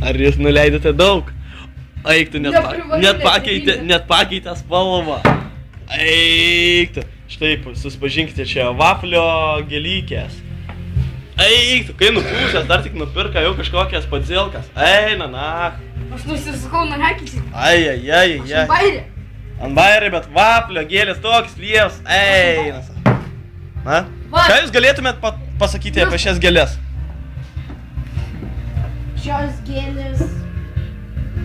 Ar jūs nuleidote daug? Eik tu, net pakeitė spalvą. Eik tu. Štai, susipažinkite čia vaflio gėlykės. Eik tu, kai nupūšęs, dar tik nupirka jau kažkokias padzilkas. Eina, na. Aš nusisakau, narekysi. Ai. Aš ant bairį. Ant bairį, bet vaflio gėlės toks lievas. Eina. Na? Ką jūs galėtumėt pasakyti apie šias gėlės? Šios gėlės,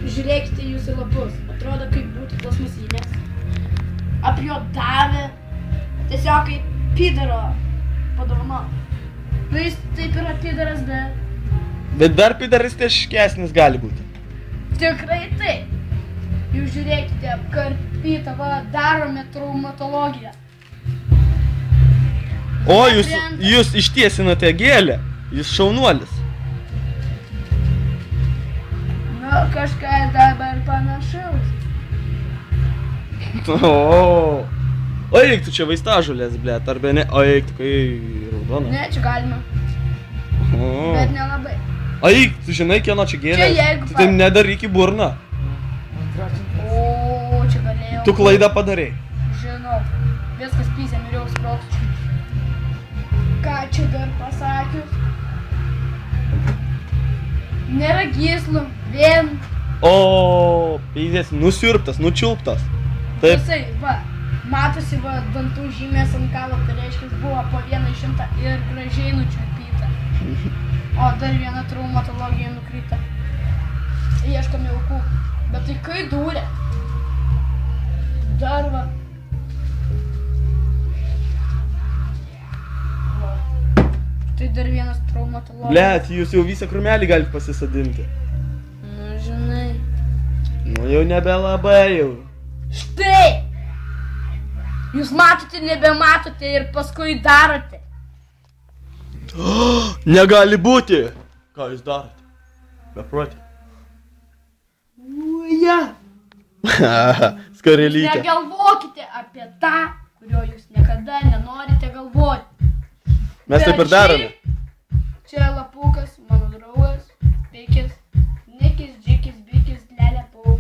žiūrėkite jūsų lapus, atrodo kaip būtų plasmasinės, apjuodavę, tiesiog kaip pidaro padovano. Nu jis taip yra pidaras, Bet dar pidaristiškesnis gali būti. Tikrai taip. Jūs žiūrėkite, apkarpyta, darome traumatologiją. O, jūs ištiesinote gėlę, jūs šaunuolis. Kažką dabar panašaus. O eik tu čia vaistažolės, blėt, arba ne, o eik tu kai raudona. Ne, čia galima. Bet nelabai. Eik, tu žinai, kieno čia gėlės. Čia jeigu... Tu taip nedaryk į burną. O, čia galėjau... Tu klaidą padarei. Žinau, viskas pysė, miriau sprokščių. Ką čia dar pasakius? Nėra gyslų, vien. O, pysės, nusiurptas, nučiulptas. Taip. Visai, matosi, dantų žymės ant galo, tai reiškia, buvo po 100 ir gražiai nučiulpyta. O dar viena traumatologija nukrita. Ieškome aukų. Bet tai kai dūrė? Dar Tai dar vienas traumatologijas. Blet, jūs jau visą krūmelį galite pasisadinti. Nu, žinai. Nu, jau nebelabai jau. Štai! Jūs matote, nebematote ir paskui darote. Negali būti! Ką jūs darote? Beprotė. Uja! Skarelytė. Negalvokite apie tą, kurio jūs niekada nenorite galvoti. Mes taip ir darome. Čia lapukas, mano draugas, Pikis, Nikis, Džikis, Bikis, Lelė, Pau.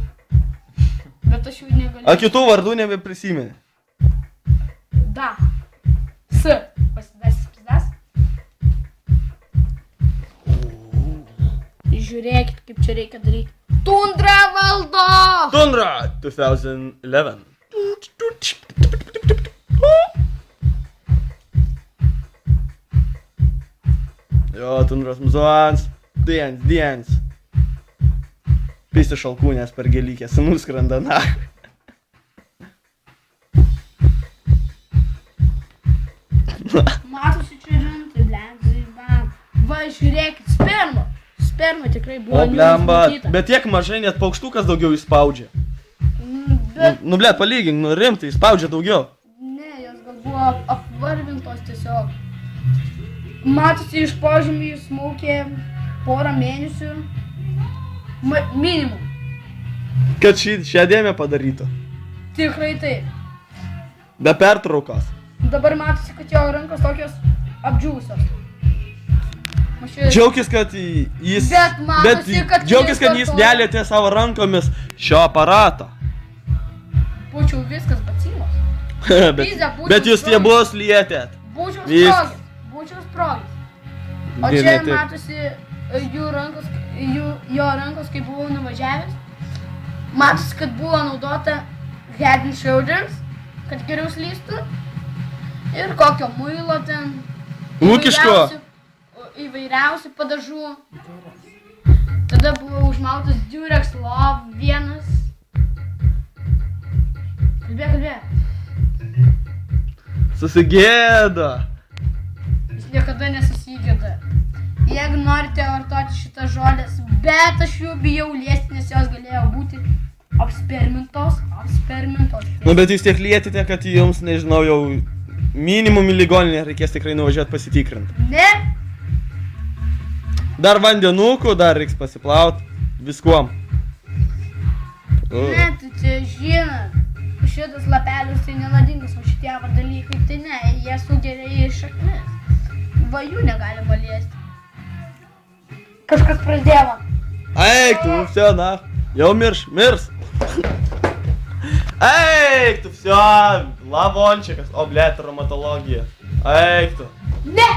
Bet aš jų negaliu. A kitų vardų nebeprisimeni? Da. S. Pasidasis pridas. Žiūrėkit, kaip čia reikia daryti. Tundra valdo! Tundra 2011. Jo, Tundros muzuans. Diens. Pisti šalkūnės per gėlykės, nuskrenda na. Matosi čia rimtai, blem. Va, žiūrėkit, sperma. Sperma tikrai buvo numatyta. Bet tiek mažai, net paukštukas daugiau įspaudžia. Nu, blėt, palygink, nu rimtai, įspaudžia daugiau. Ne, jos gal buvo apvarvintos tiesiog. Matosi, iš požemį smaukė porą mėnesių. Minimum. Kad šią dėmę padarytų. Tikrai taip. Be pertraukos. Dabar matosi, kad jo rankos tokios apdžiūsios. Džiaukis, kad jis... Džiaukis, kad jis nelietė savo rankomis šio aparato. Būčiau viskas bacimos. Bet jūs stiebus lietėt. Būčiau sprogęs. O čia matosi jo rankos, kai buvau nuvažiavęs. Matosi, kad buvo naudota Head and Shoulders, kad geriau slystų. Ir kokio muilo ten. Ūkiško. Įvairiausių padažų. Tada buvo užmautas Durex Love 1. Kalbė. Susigėda. Jis niekada nesusigėda. Jeigu norite vartoti šitą žolės, bet aš jų bijau liesti, nes jos galėjo būti eksperimentos. Nu, bet jūs tiek lietite, kad jums, nežinau, jau minimum į ligoninę reikės tikrai nuvažiuoti pasitikrinti. Ne? Dar vandenukų, dar reiks pasiplaut viskuom. Ne, tai čia žinot. Šitas lapelis tai nenadingas, o šitie dalykai tai ne, jie sugeria į šaknis. Va jų negalima liesti. Kažkas pradėjo. Eik tu, все, на. Jau mirs. Eik tu, все, lavončikas. O, blėt, traumatologija. Eik tu. Ne!